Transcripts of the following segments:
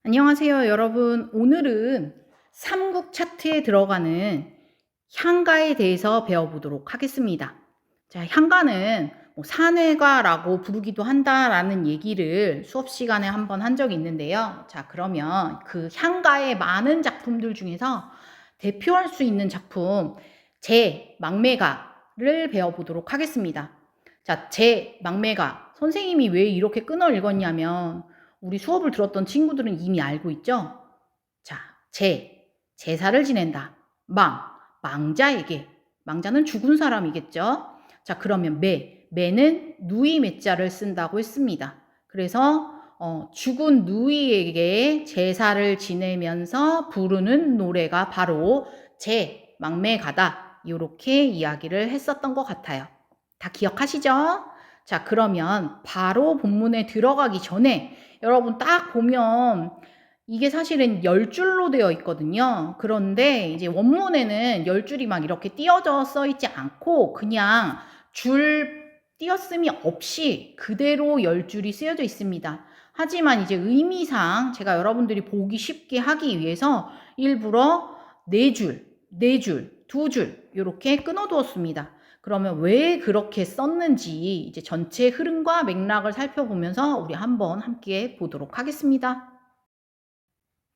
안녕하세요, 여러분. 오늘은 삼국 차트에 들어가는 향가에 대해서 배워보도록 하겠습니다. 자, 향가는 뭐 산회가라고 부르기도 한다라는 얘기를 수업 시간에 한번 한 적이 있는데요. 자, 그러면 그 향가의 많은 작품들 중에서 대표할 수 있는 작품 제 망매가를 배워보도록 하겠습니다. 자, 제 망매가 선생님이 왜 이렇게 끊어 읽었냐면 우리 수업을 들었던 친구들은 이미 알고 있죠? 자, 제사를 지낸다. 망자에게. 망자는 죽은 사람이겠죠? 자, 그러면 매는 누이 매자를 쓴다고 했습니다. 그래서 죽은 누이에게 제사를 지내면서 부르는 노래가 바로 망매가다. 이렇게 이야기를 했었던 것 같아요. 다 기억하시죠? 자, 그러면 바로 본문에 들어가기 전에 여러분 딱 보면 이게 사실은 10줄로 되어 있거든요. 그런데 이제 원문에는 10줄이 막 이렇게 띄어져 써 있지 않고 그냥 줄 띄어쓰미 없이 그대로 10줄이 쓰여져 있습니다. 하지만 이제 의미상 제가 여러분들이 보기 쉽게 하기 위해서 일부러 4줄, 2줄 이렇게 끊어두었습니다. 그러면 왜 그렇게 썼는지 이제 전체 흐름과 맥락을 살펴보면서 우리 한번 함께 보도록 하겠습니다.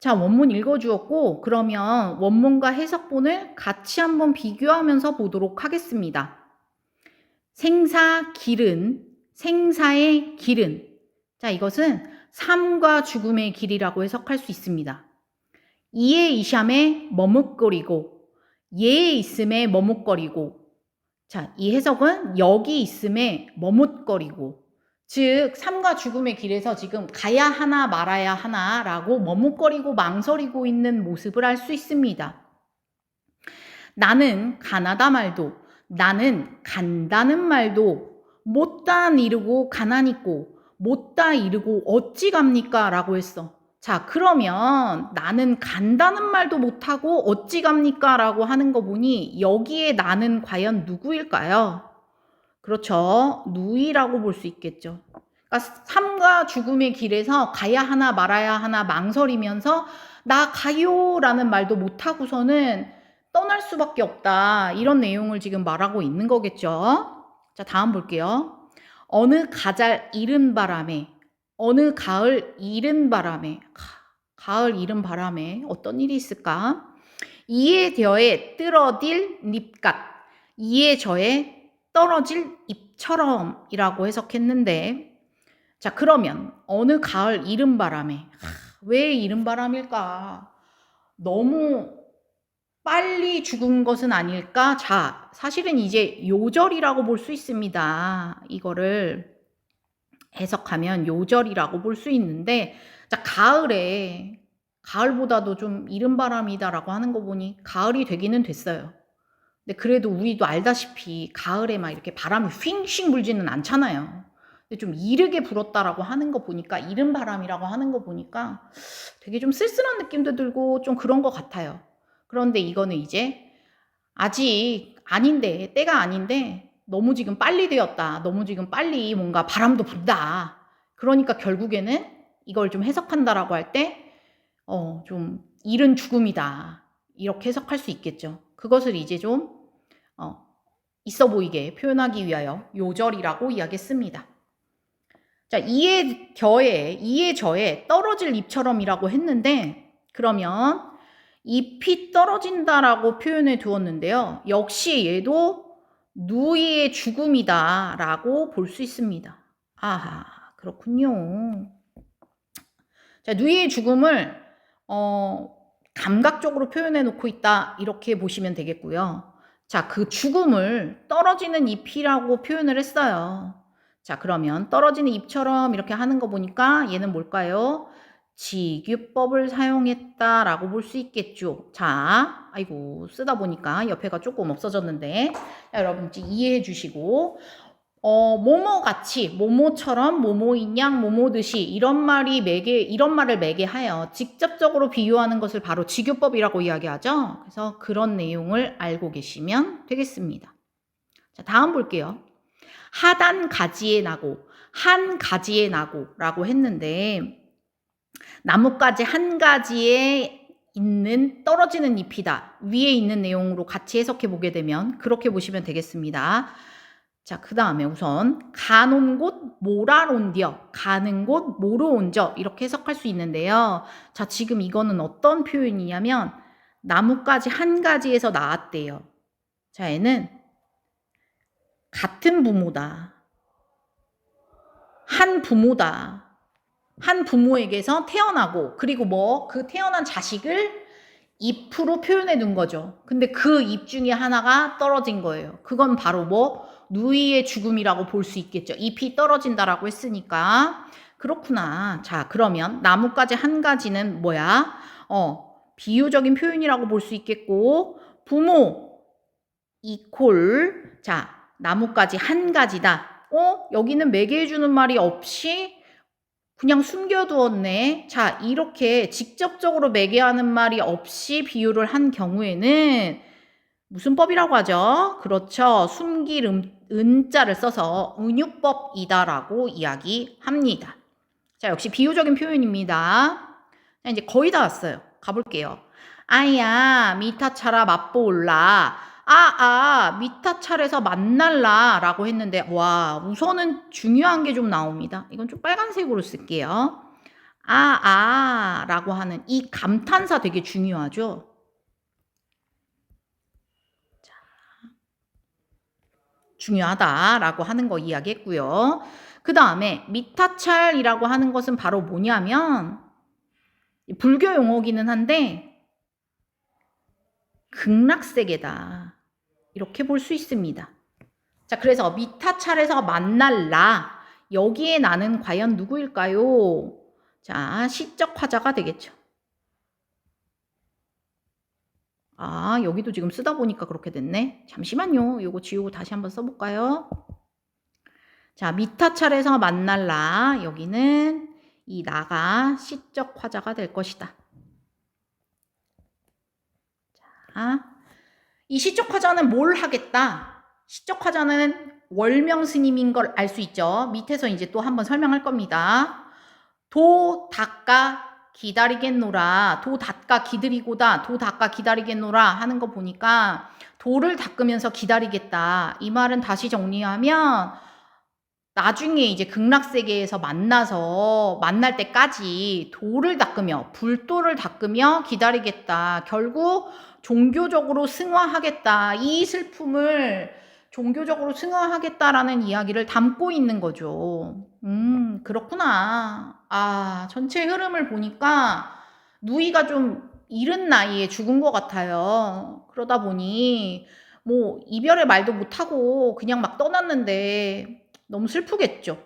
자, 원문 읽어주었고 그러면 원문과 해석본을 같이 한번 비교하면서 보도록 하겠습니다. 생사의 길은 자, 이것은 삶과 죽음의 길이라고 해석할 수 있습니다. 이에 이샴에 머뭇거리고 예에 있음에 머뭇거리고 자, 이 해석은 여기 있음에 머뭇거리고 즉 삶과 죽음의 길에서 지금 가야 하나 말아야 하나라고 머뭇거리고 망설이고 있는 모습을 알 수 있습니다. 나는 가나다 말도 나는 간다는 말도 못다 이르고 가나니꼬 못다 이르고 어찌 갑니까? 라고 했어. 자, 그러면 나는 간다는 말도 못하고 어찌 갑니까? 라고 하는 거 보니 여기에 나는 과연 누구일까요? 그렇죠. 누이라고 볼 수 있겠죠. 그러니까 삶과 죽음의 길에서 가야 하나 말아야 하나 망설이면서 나 가요라는 말도 못하고서는 떠날 수밖에 없다. 이런 내용을 지금 말하고 있는 거겠죠. 자, 다음 볼게요. 어느 가잘 이른 바람에 어느 가을 이른 바람에 가을 이른 바람에 어떤 일이 있을까? 이에 더해 떨어질 잎갓 이에 저에 떨어질 잎처럼 이라고 해석했는데 자, 그러면 어느 가을 이른 바람에 왜 이른 바람일까? 너무 빨리 죽은 것은 아닐까? 자, 사실은 이제 요절이라고 볼 수 있습니다. 이거를 해석하면 요절이라고 볼 수 있는데 자, 가을보다도 좀 이른 바람이다라고 하는 거 보니 가을이 되기는 됐어요. 근데 그래도 우리도 알다시피 가을에 막 이렇게 바람이 휙휙 불지는 않잖아요. 근데 좀 이르게 불었다라고 하는 거 보니까 이른 바람이라고 하는 거 보니까 되게 좀 쓸쓸한 느낌도 들고 좀 그런 것 같아요. 그런데 이거는 이제 아직 아닌데 때가 아닌데 너무 지금 빨리 되었다. 너무 지금 빨리 뭔가 바람도 분다. 그러니까 결국에는 이걸 좀 해석한다라고 할 때 좀 이른 죽음이다. 이렇게 해석할 수 있겠죠. 그것을 이제 좀 있어 보이게 표현하기 위하여 요절이라고 이야기했습니다. 자, 이에 저에 떨어질 잎처럼이라고 했는데 그러면 잎이 떨어진다라고 표현해 두었는데요. 역시 얘도 누이의 죽음이다라고 볼 수 있습니다. 아하, 그렇군요. 자, 누이의 죽음을 감각적으로 표현해 놓고 있다 이렇게 보시면 되겠고요. 자, 그 죽음을 떨어지는 잎이라고 표현을 했어요. 자, 그러면 떨어지는 잎처럼 이렇게 하는 거 보니까 얘는 뭘까요? 직유법을 사용했다라고 볼 수 있겠죠. 자, 아이고 쓰다 보니까 옆에가 조금 없어졌는데 자, 여러분 이해해 주시고 뭐뭐같이, 뭐뭐처럼, 뭐뭐인 양, 뭐뭐듯이 이런 말을 매개하여 직접적으로 비유하는 것을 바로 직유법이라고 이야기하죠. 그래서 그런 내용을 알고 계시면 되겠습니다. 자, 다음 볼게요. 하단 가지에 나고, 한 가지에 나고라고 했는데 나뭇가지 한 가지에 있는 떨어지는 잎이다. 위에 있는 내용으로 같이 해석해 보게 되면 그렇게 보시면 되겠습니다. 자, 그 다음에 우선 가는 곳 모라론디어, 가는 곳 모로온저 이렇게 해석할 수 있는데요. 자, 지금 이거는 어떤 표현이냐면 나뭇가지 한 가지에서 나왔대요. 자, 얘는 같은 부모다. 한 부모다. 한 부모에게서 태어나고 그리고 뭐 그 태어난 자식을 잎으로 표현해 둔 거죠. 근데 그 잎 중에 하나가 떨어진 거예요. 그건 바로 뭐 누이의 죽음이라고 볼 수 있겠죠. 잎이 떨어진다라고 했으니까. 그렇구나. 자, 그러면 나뭇가지 한 가지는 뭐야? 비유적인 표현이라고 볼 수 있겠고 부모 이콜 자, 나뭇가지 한 가지다. 여기는 매개해주는 말이 없이 그냥 숨겨두었네. 자, 이렇게 직접적으로 매개하는 말이 없이 비유를 한 경우에는 무슨 법이라고 하죠? 그렇죠. 숨길 은자를 써서 은유법이다라고 이야기합니다. 자, 역시 비유적인 표현입니다. 자, 이제 거의 다 왔어요. 가볼게요. 아야, 미타차라 맛보올라. 미타차에서 만날라 라고 했는데 와, 우선은 중요한 게 좀 나옵니다. 이건 좀 빨간색으로 쓸게요. 라고 하는 이 감탄사 되게 중요하죠. 자, 중요하다라고 하는 거 이야기했고요. 그 다음에 미타찰이라고 하는 것은 바로 뭐냐면 불교 용어기는 한데 극락세계다. 이렇게 볼 수 있습니다. 자, 그래서 미타찰에서 만날라. 여기에 나는 과연 누구일까요? 자, 시적 화자가 되겠죠. 여기도 지금 쓰다 보니까 그렇게 됐네. 잠시만요. 요거 지우고 다시 한번 써볼까요? 자, 미타찰에서 만날라. 여기는 이 나가 시적 화자가 될 것이다. 자, 이 시적 화자는 뭘 하겠다? 시적 화자는 월명 스님인 걸 알 수 있죠. 밑에서 이제 또 한번 설명할 겁니다. 도 닦아 기다리겠노라. 도 닦아 기다리고다. 도 닦아 기다리겠노라 하는 거 보니까 도를 닦으면서 기다리겠다. 이 말은 다시 정리하면 나중에 이제 극락세계에서 만나서 만날 때까지 도를 닦으며 불도를 닦으며 기다리겠다. 결국 종교적으로 승화하겠다. 이 슬픔을 종교적으로 승화하겠다라는 이야기를 담고 있는 거죠. 그렇구나. 전체 흐름을 보니까 누이가 좀 이른 나이에 죽은 것 같아요. 그러다 보니 뭐 이별의 말도 못하고 그냥 막 떠났는데 너무 슬프겠죠.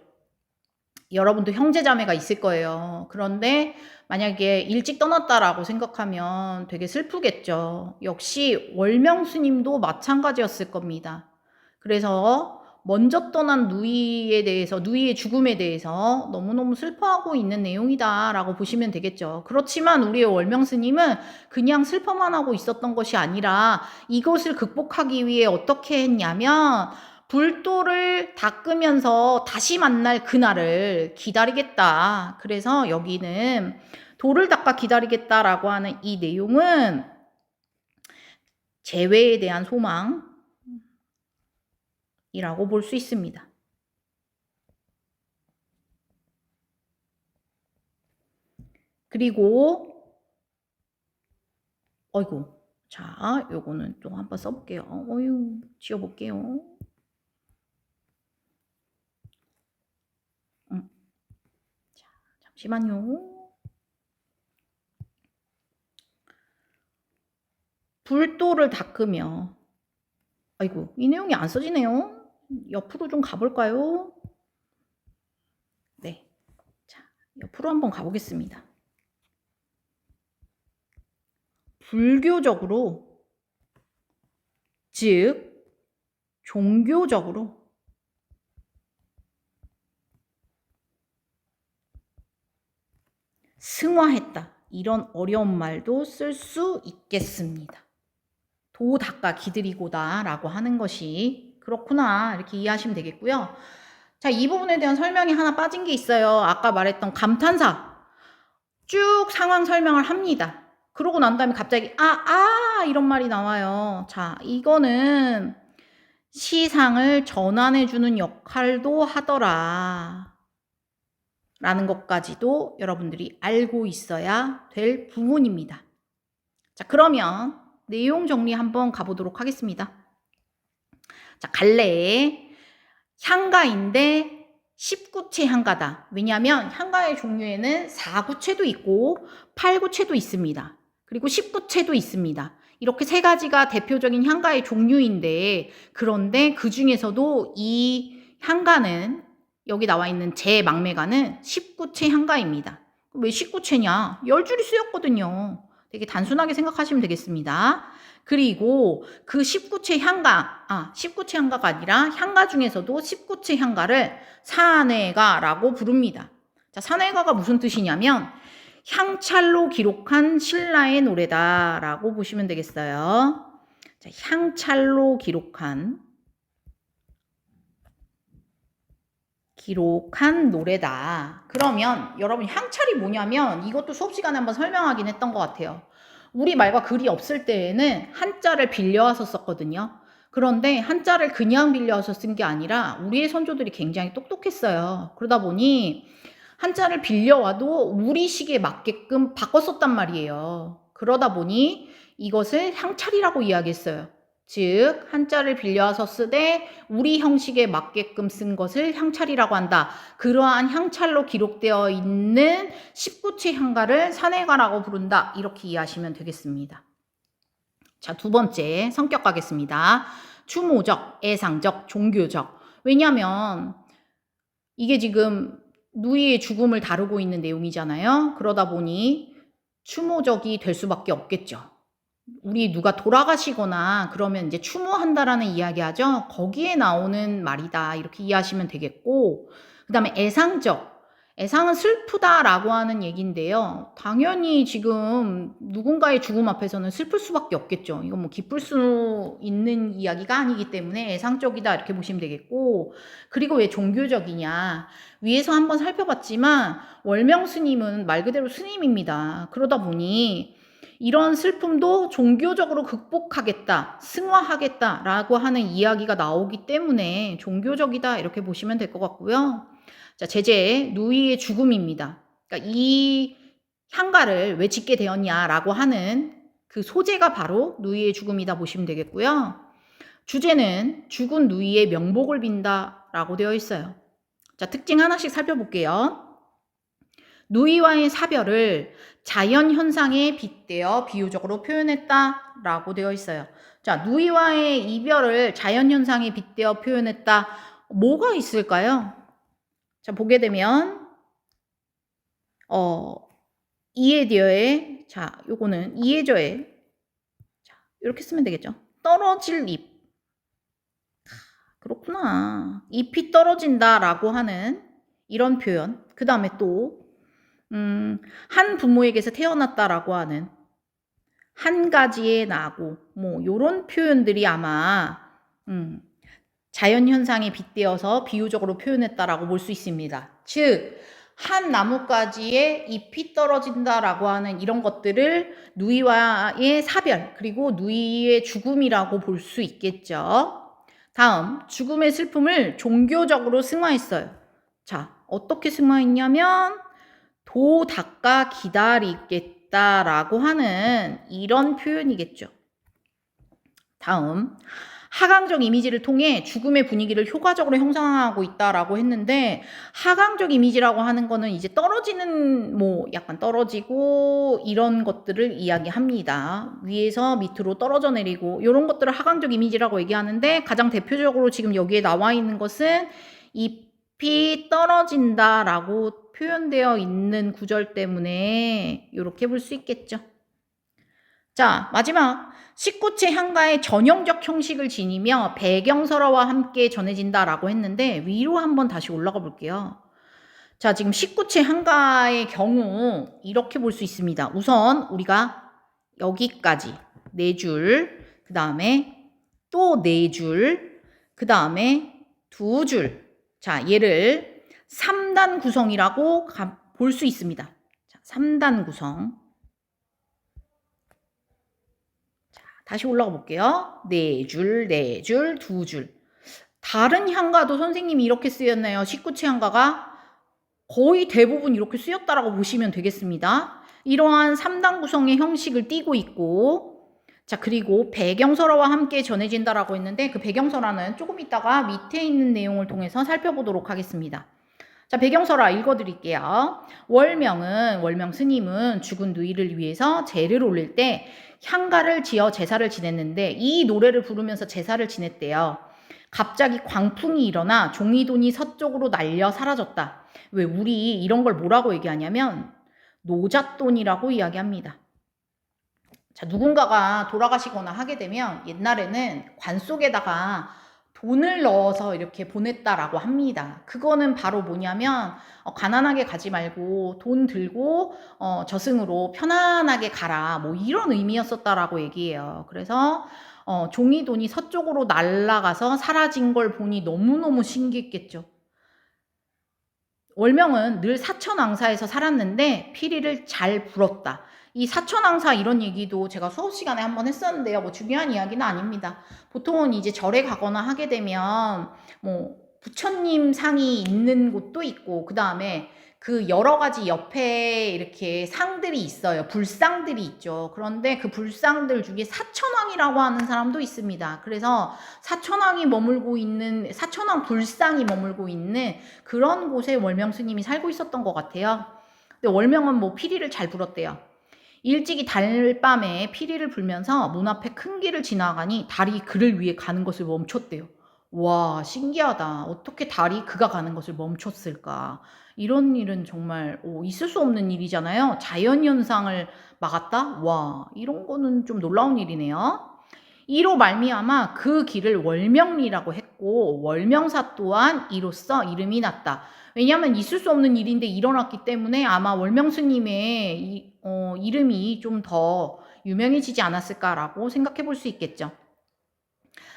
여러분도 형제자매가 있을 거예요. 그런데 만약에 일찍 떠났다라고 생각하면 되게 슬프겠죠. 역시 월명스님도 마찬가지였을 겁니다. 그래서 먼저 떠난 누이에 대해서, 누이의 죽음에 대해서 너무너무 슬퍼하고 있는 내용이다라고 보시면 되겠죠. 그렇지만 우리의 월명스님은 그냥 슬퍼만 하고 있었던 것이 아니라 이것을 극복하기 위해 어떻게 했냐면 불도를 닦으면서 다시 만날 그날을 기다리겠다. 그래서 여기는 도를 닦아 기다리겠다라고 하는 이 내용은 재회에 대한 소망이라고 볼 수 있습니다. 그리고 자, 요거는 또 한번 써볼게요. 지워볼게요. 자, 잠시만요. 불도를 닦으며 이 내용이 안 써지네요. 옆으로 좀 가볼까요? 네. 자, 옆으로 한번 가보겠습니다. 불교적으로, 즉, 종교적으로 승화했다. 이런 어려운 말도 쓸 수 있겠습니다. 도 닦아 기드리고다 라고 하는 것이 그렇구나 이렇게 이해하시면 되겠고요. 자, 이 부분에 대한 설명이 하나 빠진 게 있어요. 아까 말했던 감탄사. 쭉 상황 설명을 합니다. 그러고 난 다음에 갑자기 이런 말이 나와요. 자, 이거는 시상을 전환해주는 역할도 하더라 라는 것까지도 여러분들이 알고 있어야 될 부분입니다. 자, 그러면 내용 정리 한번 가보도록 하겠습니다. 자, 갈래의 향가인데 19채 향가다. 왜냐하면 향가의 종류에는 4구채도 있고 8구채도 있습니다. 그리고 19채도 있습니다. 이렇게 세 가지가 대표적인 향가의 종류인데, 그런데 그 중에서도 이 향가는, 여기 나와 있는 제 막매가는 19채 향가입니다. 왜 19채냐? 10줄이 쓰였거든요. 되게 단순하게 생각하시면 되겠습니다. 그리고 그 19채 향가, 19채 향가가 아니라 향가 중에서도 19채 향가를 산해가라고 부릅니다. 자, 산해가가 무슨 뜻이냐면 향찰로 기록한 신라의 노래다라고 보시면 되겠어요. 자, 향찰로 기록한 노래다. 그러면 여러분 향찰이 뭐냐면 이것도 수업 시간에 한번 설명하긴 했던 것 같아요. 우리 말과 글이 없을 때에는 한자를 빌려와서 썼거든요. 그런데 한자를 그냥 빌려와서 쓴 게 아니라 우리의 선조들이 굉장히 똑똑했어요. 그러다 보니 한자를 빌려와도 우리 시기에 맞게끔 바꿔 썼단 말이에요. 그러다 보니 이것을 향찰이라고 이야기했어요. 즉 한자를 빌려와서 쓰되 우리 형식에 맞게끔 쓴 것을 향찰이라고 한다. 그러한 향찰로 기록되어 있는 19채 향가를 산해가라고 부른다. 이렇게 이해하시면 되겠습니다. 자, 두 번째 성격 가겠습니다. 추모적, 애상적, 종교적. 왜냐하면 이게 지금 누이의 죽음을 다루고 있는 내용이잖아요. 그러다 보니 추모적이 될 수밖에 없겠죠. 우리 누가 돌아가시거나 그러면 이제 추모한다라는 이야기 하죠. 거기에 나오는 말이다. 이렇게 이해하시면 되겠고, 그 다음에 애상적. 애상은 슬프다라고 하는 얘기인데요. 당연히 지금 누군가의 죽음 앞에서는 슬플 수밖에 없겠죠. 이건 뭐 기쁠 수 있는 이야기가 아니기 때문에 애상적이다 이렇게 보시면 되겠고, 그리고 왜 종교적이냐. 위에서 한번 살펴봤지만 월명 스님은 말 그대로 스님입니다. 그러다 보니 이런 슬픔도 종교적으로 극복하겠다, 승화하겠다라고 하는 이야기가 나오기 때문에 종교적이다 이렇게 보시면 될 것 같고요. 자, 제재 누이의 죽음입니다. 그러니까 이 향가를 왜 짓게 되었냐라고 하는 그 소재가 바로 누이의 죽음이다 보시면 되겠고요. 주제는 죽은 누이의 명복을 빈다라고 되어 있어요. 자, 특징 하나씩 살펴볼게요. 누이와의 사별을 자연 현상에 빗대어 비유적으로 표현했다라고 되어 있어요. 자, 누이와의 이별을 자연 현상에 빗대어 표현했다. 뭐가 있을까요? 자, 보게 되면 이해되어의, 자, 요거는 이해저의, 자, 이렇게 쓰면 되겠죠. 떨어질 잎. 그렇구나. 잎이 떨어진다라고 하는 이런 표현. 그 다음에 또 한 부모에게서 태어났다라고 하는 한 가지의 나고 뭐 요런 표현들이 아마 자연 현상에 빗대어서 비유적으로 표현했다라고 볼 수 있습니다. 즉 한 나뭇가지에 잎이 떨어진다라고 하는 이런 것들을 누이와의 사별 그리고 누이의 죽음이라고 볼 수 있겠죠. 다음 죽음의 슬픔을 종교적으로 승화했어요. 자, 어떻게 승화했냐면 도 닦아 기다리겠다라고 하는 이런 표현이겠죠. 다음 하강적 이미지를 통해 죽음의 분위기를 효과적으로 형성하고 있다라고 했는데, 하강적 이미지라고 하는 거는 이제 떨어지는 뭐 약간 떨어지고 이런 것들을 이야기합니다. 위에서 밑으로 떨어져 내리고 이런 것들을 하강적 이미지라고 얘기하는데, 가장 대표적으로 지금 여기에 나와 있는 것은 잎이 떨어진다라고 표현되어 있는 구절 때문에 이렇게 볼 수 있겠죠. 자, 마지막 19채 향가의 전형적 형식을 지니며 배경설화와 함께 전해진다라고 했는데, 위로 한번 다시 올라가 볼게요. 자, 지금 19채 향가의 경우 이렇게 볼 수 있습니다. 우선 우리가 여기까지 4줄, 그 다음에 또 4줄, 그 다음에 2줄. 자, 얘를 3단 구성이라고 볼 수 있습니다. 자, 3단 구성. 자, 다시 올라가 볼게요. 4줄, 4줄, 2줄. 다른 향가도 선생님이 이렇게 쓰였나요? 19체 향가가 거의 대부분 이렇게 쓰였다라고 보시면 되겠습니다. 이러한 3단 구성의 형식을 띠고 있고, 자, 그리고 배경설화와 함께 전해진다라고 했는데 그 배경설화는 조금 이따가 밑에 있는 내용을 통해서 살펴보도록 하겠습니다. 자, 배경설화 읽어드릴게요. 월명 스님은 죽은 누이를 위해서 제를 올릴 때 향가를 지어 제사를 지냈는데 이 노래를 부르면서 제사를 지냈대요. 갑자기 광풍이 일어나 종이돈이 서쪽으로 날려 사라졌다. 왜 우리 이런 걸 뭐라고 얘기하냐면 노잣돈이라고 이야기합니다. 자, 누군가가 돌아가시거나 하게 되면 옛날에는 관 속에다가 돈을 넣어서 이렇게 보냈다라고 합니다. 그거는 바로 뭐냐면 가난하게 가지 말고 돈 들고 저승으로 편안하게 가라, 뭐 이런 의미였었다라고 얘기해요. 그래서 종이돈이 서쪽으로 날아가서 사라진 걸 보니 너무너무 신기했겠죠. 월명은 늘 사천왕사에서 살았는데 피리를 잘 불었다. 이 사천왕사 이런 얘기도 제가 수업 시간에 한번 했었는데요. 뭐 중요한 이야기는 아닙니다. 보통은 이제 절에 가거나 하게 되면 뭐 부처님 상이 있는 곳도 있고 그 다음에 그 여러 가지 옆에 이렇게 상들이 있어요. 불상들이 있죠. 그런데 그 불상들 중에 사천왕이라고 하는 사람도 있습니다. 그래서 사천왕이 머물고 있는, 사천왕 불상이 머물고 있는 그런 곳에 월명 스님이 살고 있었던 것 같아요. 근데 월명은 뭐 피리를 잘 불었대요. 일찍이 달밤에 피리를 불면서 문 앞에 큰 길을 지나가니 달이 그를 위해 가는 것을 멈췄대요. 와, 신기하다. 어떻게 달이 그가 가는 것을 멈췄을까? 이런 일은 정말 있을 수 없는 일이잖아요. 자연현상을 막았다? 와, 이런 거는 좀 놀라운 일이네요. 이로 말미암아 그 길을 월명리라고 했고 월명사 또한 이로써 이름이 났다. 왜냐하면 있을 수 없는 일인데 일어났기 때문에 아마 월명스님의 이름이 좀 더 유명해지지 않았을까라고 생각해 볼 수 있겠죠.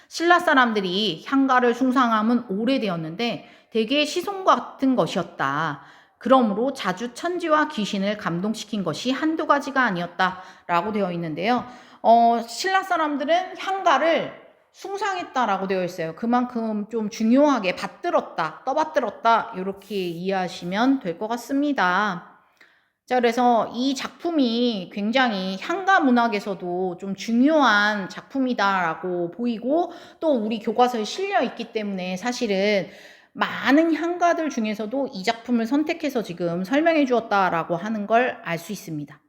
신라 사람들이 향가를 숭상함은 오래되었는데 대개 시송 같은 것이었다. 그러므로 자주 천지와 귀신을 감동시킨 것이 한두 가지가 아니었다라고 되어 있는데요. 신라 사람들은 향가를 숭상했다라고 되어 있어요. 그만큼 좀 중요하게 받들었다, 떠받들었다 이렇게 이해하시면 될 것 같습니다. 자, 그래서 이 작품이 굉장히 향가 문학에서도 좀 중요한 작품이다라고 보이고 또 우리 교과서에 실려 있기 때문에 사실은 많은 향가들 중에서도 이 작품을 선택해서 지금 설명해 주었다라고 하는 걸 알 수 있습니다.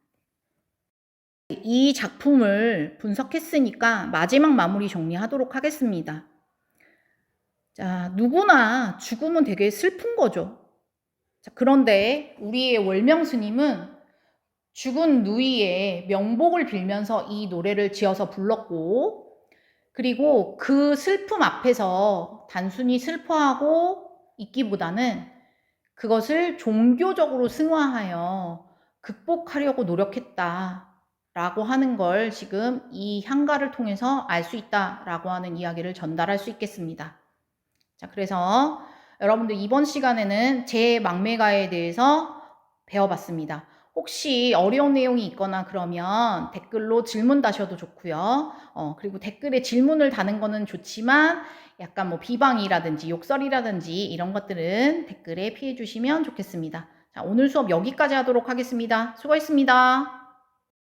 이 작품을 분석했으니까 마지막 마무리 정리하도록 하겠습니다. 자, 누구나 죽음은 되게 슬픈 거죠. 자, 그런데 우리의 월명 스님은 죽은 누이의 명복을 빌면서 이 노래를 지어서 불렀고, 그리고 그 슬픔 앞에서 단순히 슬퍼하고 있기보다는 그것을 종교적으로 승화하여 극복하려고 노력했다라고 하는 걸 지금 이 향가를 통해서 알 수 있다라고 하는 이야기를 전달할 수 있겠습니다. 자, 그래서 여러분들 이번 시간에는 제망매가에 대해서 배워봤습니다. 혹시 어려운 내용이 있거나 그러면 댓글로 질문 다셔도 좋고요. 그리고 댓글에 질문을 다는 거는 좋지만 약간 뭐 비방이라든지 욕설이라든지 이런 것들은 댓글에 피해 주시면 좋겠습니다. 자, 오늘 수업 여기까지 하도록 하겠습니다. 수고했습니다.